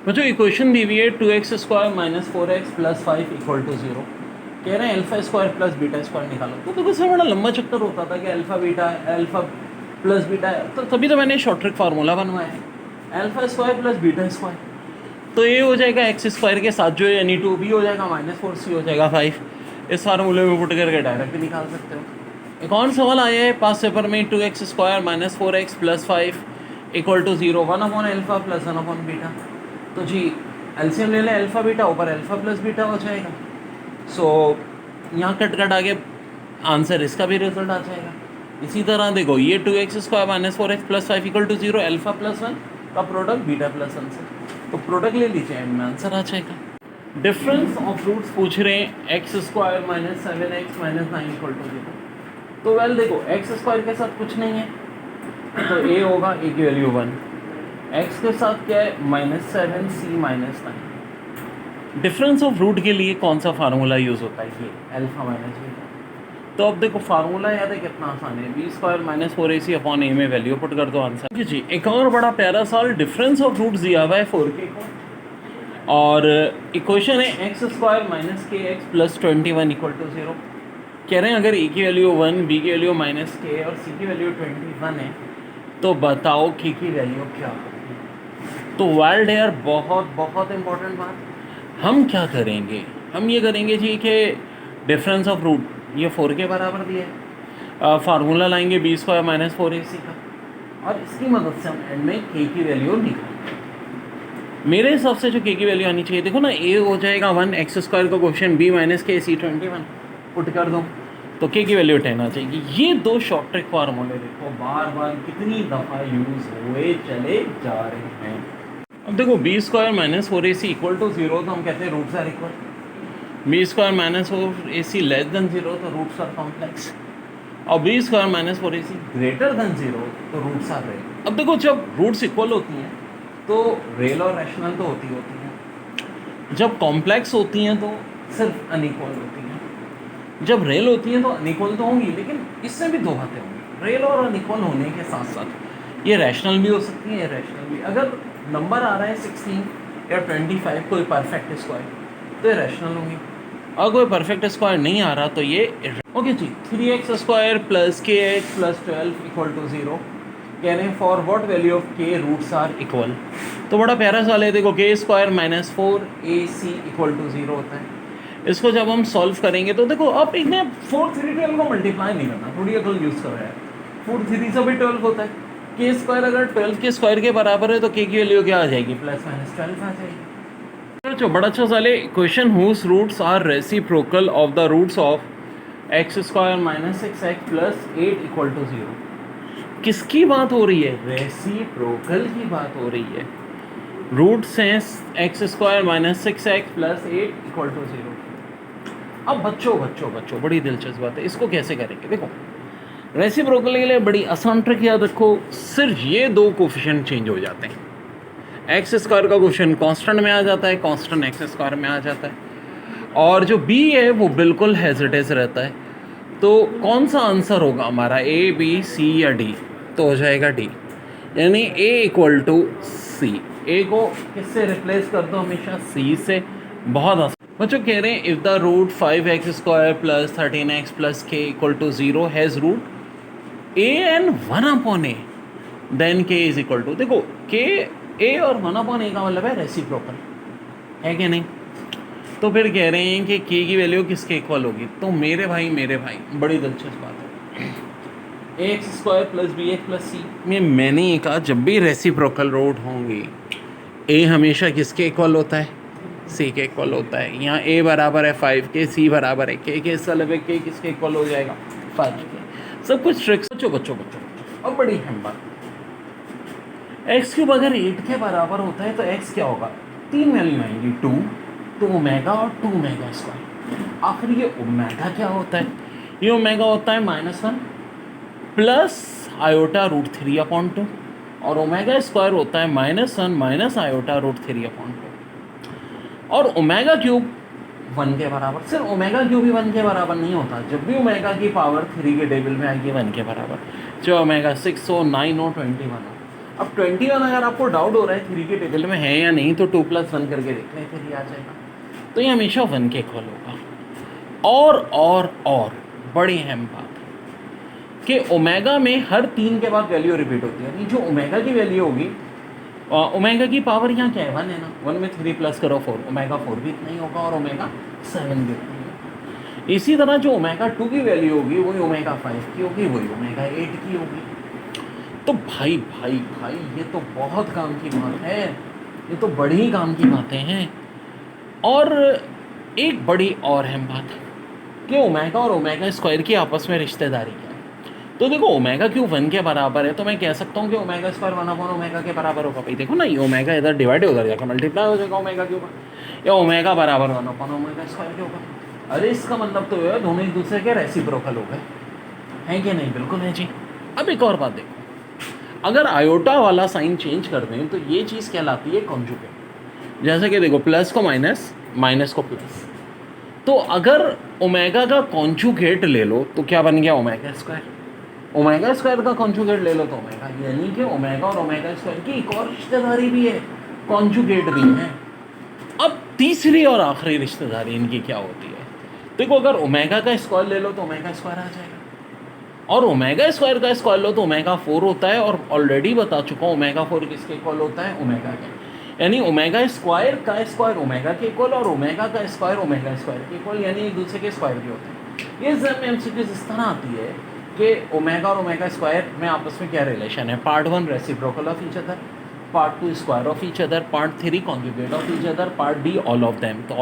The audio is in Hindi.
बच्चों इक्वेशन दी हुई है 2x² minus 4x plus 5 equal to 0। कह रहे हैं alpha square plus beta square निकालो। तो देखो इसमें बड़ा लंबा चक्कर होता था कि alpha beta alpha plus beta है, तो तभी तो मैंने शॉर्ट ट्रिक फार्मूला बनवाया है alpha square plus beta square. तो ये हो जाएगा एक्स स्क्वायर के साथ जो है यानी 2b हो जाएगा माइनस 4c हो जाएगा 5। इस फार्मूले में पुट करके डायरेक्ट निकाल सकते हो। एक और सवाल आया है पास पेपर में 2x² minus 4x plus 5 equal to 0 1/अल्फा प्लस 1/बीटा। तो जी एलसीएम ले लें अल्फा बीटा, ऊपर अल्फा प्लस बीटा हो जाएगा। सो यहाँ कट आगे आंसर इसका भी रिजल्ट आ जाएगा। इसी तरह देखो ये 2x² minus 4x plus 5 equal to 0 alpha plus 1 का प्रोडक्ट बीटा प्लस 1 से, तो प्रोडक्ट ले लीजिए एंड में आंसर आ जाएगा। डिफरेंस ऑफ रूट्स पूछ रहे हैं x² minus 7x minus 9 equal to 0। तो वेल देखो x² के साथ कुछ नहीं है तो a होगा, a की वैल्यू 1। x के साथ क्या है -7c minus 9। Difference of root के लिए कौन सा फार्मूला यूज़ होता है? ये अल्फा माइनस बीटा। तो अब देखो फार्मूला याद है कितना आसान है, b² minus 4ac upon a में वैल्यू पुट कर दो आंसर। जी एक और बड़ा प्यारा सवाल, डिफरेंस ऑफ रूट दिया हुआ है 4k को और इक्वेशन है x² minus kx plus 21 equal to 0। कह रहे हैं अगर a की वैल्यू 1, b की वैल्यू माइनस k और c की वैल्यू 21 है तो बताओ k की वैल्यू क्या होगी। तो वर्ल्ड यार बहुत बहुत इंपॉर्टेंट बात, हम क्या करेंगे, हम ये करेंगे जी कि डिफरेंस ऑफ रूट ये 4 के बराबर दिया है, फार्मूला लाएंगे b² माइनस 4ac का और इसकी मदद से हम एंड में k की वैल्यू निकालेंगे। मेरे हिसाब से जो k की वैल्यू आनी चाहिए, देखो ना a हो जाएगा 1, x² का question b minus k c 21 put कर दो तो k की वैल्यू 10 आ जाएगी। ये दो शॉर्ट ट्रिक फार्मूले देखो बार बार कितनी दफ़ा यूज़ हुए चले जा रहे हैं। अब देखो b² minus 4ac equal to 0 तो हम कहते हैं roots are equal, b² minus 4ac less than 0 तो रूट्स आर कॉम्प्लेक्स और b² minus 4ac greater than 0 तो रूट्स आर रियल। अब देखो जब रूट्स इक्वल होती हैं तो रियल और रैशनल तो होती हैं, जब कॉम्प्लेक्स होती हैं तो सिर्फ अनइक्वल होती हैं, जब रियल होती हैं तो अनइक्वल तो होंगी लेकिन इससे भी दो बातें होंगी, रियल और अनइक्वल होने के साथ साथ ये रैशनल भी हो सकती है इरेशनल भी। अगर नंबर आ रहा है 16 या 25 कोई परफेक्ट स्क्वायर तो ये रैशनल होंगी, और कोई परफेक्ट स्क्वायर नहीं आ रहा तो ये ओके जी। 3x² plus kx plus 12 equal to 0 कह रहे हैं for what value of k roots are equal. तो बड़ा प्यारा सवाल है, देखो k² minus 4ac equal to 0 होता है। इसको जब हम सॉल्व करेंगे तो देखो अब इन्हें 4 3 12 को मल्टीप्लाई नहीं करना, थोड़ी अकल यूज़ कर रहा है। 4 3 से भी 12 होता है, k² अगर 12 के स्क्वायर के बराबर है तो k की वैल्यू क्या आ जाएगी प्लस माइनस 12 आ जाएगी। तो बड़ा अच्छा सवाल है, question whose roots are reciprocal of the roots of x² minus 6x plus 8 equal to 0। किसकी बात हो रही है? रेसिप्रोकल की बात हो रही है। रूट्स हैं x² minus 6x plus 8 equal to 0। अब बच्चों बड़ी दिलचस्प बात है, इसको कैसे करेंगे? देखो रेसिप्रोकल के लिए बड़ी आसान ट्रिक याद रखो, सिर्फ ये दो कोफिशिएंट चेंज हो जाते हैं। x² का क्वेश्चन कांस्टेंट में आ जाता है, कांस्टेंट x² में आ जाता है, और जो b है वो बिल्कुल हेजिटेज रहता है। तो कौन सा आंसर होगा हमारा, a b c या d? तो हो जाएगा d, यानी a equal to c। a को किससे रिप्लेस कर दो हमेशा? c से। बहुत आसान बच्चों। कह रहे हैं if the root 5x² plus 13x plus k equal to 0 has root a and 1/a then k is equal to, देखो k a और 1/a का मतलब है रेसिप्रोकल, है कि नहीं? तो फिर कह रहे हैं कि k की वैल्यू किसके इक्वल होगी? तो मेरे भाई बड़ी दिलचस्प बात है, ax² plus bx plus c में मैंने ये कहा जब भी रेसिप्रोकल रूट होंगे a हमेशा किसके इक्वल होता है? c के इक्वल होता है। यहाँ a बराबर है 5 के, c बराबर है k के, इसका मतलब है k किसके इक्वल हो जाएगा? 5 के। सब कुछ ट्रिक्स बच्चों। अब बड़ी अहम बात, x³ अगर 8 के बराबर होता है तो x क्या होगा? 3 वैल्यू आएंगी, 2 ओमेगा और 2 ओमेगा स्क्वायर। आखिर ये ओमेगा क्या होता है? ये ओमेगा होता है -1 प्लस आयोटा √3/2 और ओमेगा स्क्वायर होता है -1 माइनस आयोटा √3/2 और ओमेगा क्यूब 1 के बराबर। सिर्फ ओमेगा क्यूब भी 1 के बराबर नहीं होता, जब भी ओमेगा की पावर 3 के टेबल में आएगी 1 के बराबर, चाहे ओमेगा 6 हो, 9 हो, 21 हो। अब 21 अगर आपको डाउट हो रहा है 3 के टेबल में है या नहीं तो 2 + 1 करके देख लें, फिर ये आ जाएगा। तो ये हमेशा 1 के इक्वल होगा। और बड़ी अहम बात कि ओमेगा में हर 3 के बाद वैल्यू रिपीट होती है, यानी जो ओमेगा की वैल्यू होगी, ओमेगा की पावर यहाँ क्या है 1 है ना, 1 में 3 प्लस करो 4, ओमेगा 4 भी इतना ही होगा और ओमेगा 7 भी इतना ही होगा। इसी तरह जो ओमेगा 2 की वैल्यू होगी वही ओमेगा 5 की होगी, वही ओमेगा 8 की होगी। तो भाई भाई भाई ये तो बहुत काम की बात है, ये तो बड़ी काम की बातें हैं। और एक बड़ी और अहम बात कि ओमेगा और ओमेगा स्क्वायर की आपस में रिश्तेदारी क्या है। तो देखो ओमेगा क्यों 1 के बराबर है, तो मैं कह सकता हूँ कि ओमेगा स्क्वायर 1 ओमेगा के बराबर होगा। भाई देखो ना, ये ओमेगा इधर डिवाइड उधर जाकर मल्टीप्लाई हो जाएगा ओमेगा के ऊपर, या ओमेगा बराबर 1 ओमेगा स्क्वायर के ऊपर। अरे इसका मतलब तो ये दोनों एक दूसरे के रेसिप्रोकल हो गए, हैं कि नहीं? बिल्कुल है जी। अब एक और बात देखो, अगर आयोटा वाला साइन चेंज कर दें तो ये चीज़ कहलाती है कॉन्जुगेट। जैसे कि देखो प्लस को माइनस, माइनस को प्लस, तो अगर ओमेगा का कॉन्जुगेट ले लो तो क्या बन गया ओमेगा स्क्वायर। ओमेगा स्क्वायर का कॉन्जुगेट ले लो तो ओमेगा, यानी कि ओमेगा और ओमेगा स्क्वायर की एक और रिश्तेदारी भी है, कॉन्जुगेट भी है। अब तीसरी और आखिरी रिश्तेदारी इनकी क्या होती है? देखो अगर ओमेगा का स्क्वायर ले लो तो ओमेगा स्क्वायर आ जाएगा, और ओमेगा स्क्वायर का स्क्वायर लो तो ओमेगा 4 होता है, और ऑलरेडी बता चुका हूँ ओमेगा 4 किसके इक्वल होता है, ओमेगा के। यानी ओमेगा स्क्वायर का स्क्वायर ओमेगा के इक्वल और ओमेगा का स्क्वायर ओमेगा स्क्वायर के इक्वल, यानी एक दूसरे के स्क्वायर भी होते हैं। ये एग्जाम में एमसीक्यूज इस तरह आती है कि ओमेगा और ओमेगा स्क्वायर में आपस में क्या रिलेशन है। Part 1 reciprocal of each other, part 2 square of each other, part 3 conjugate of each other, part D all of them. तो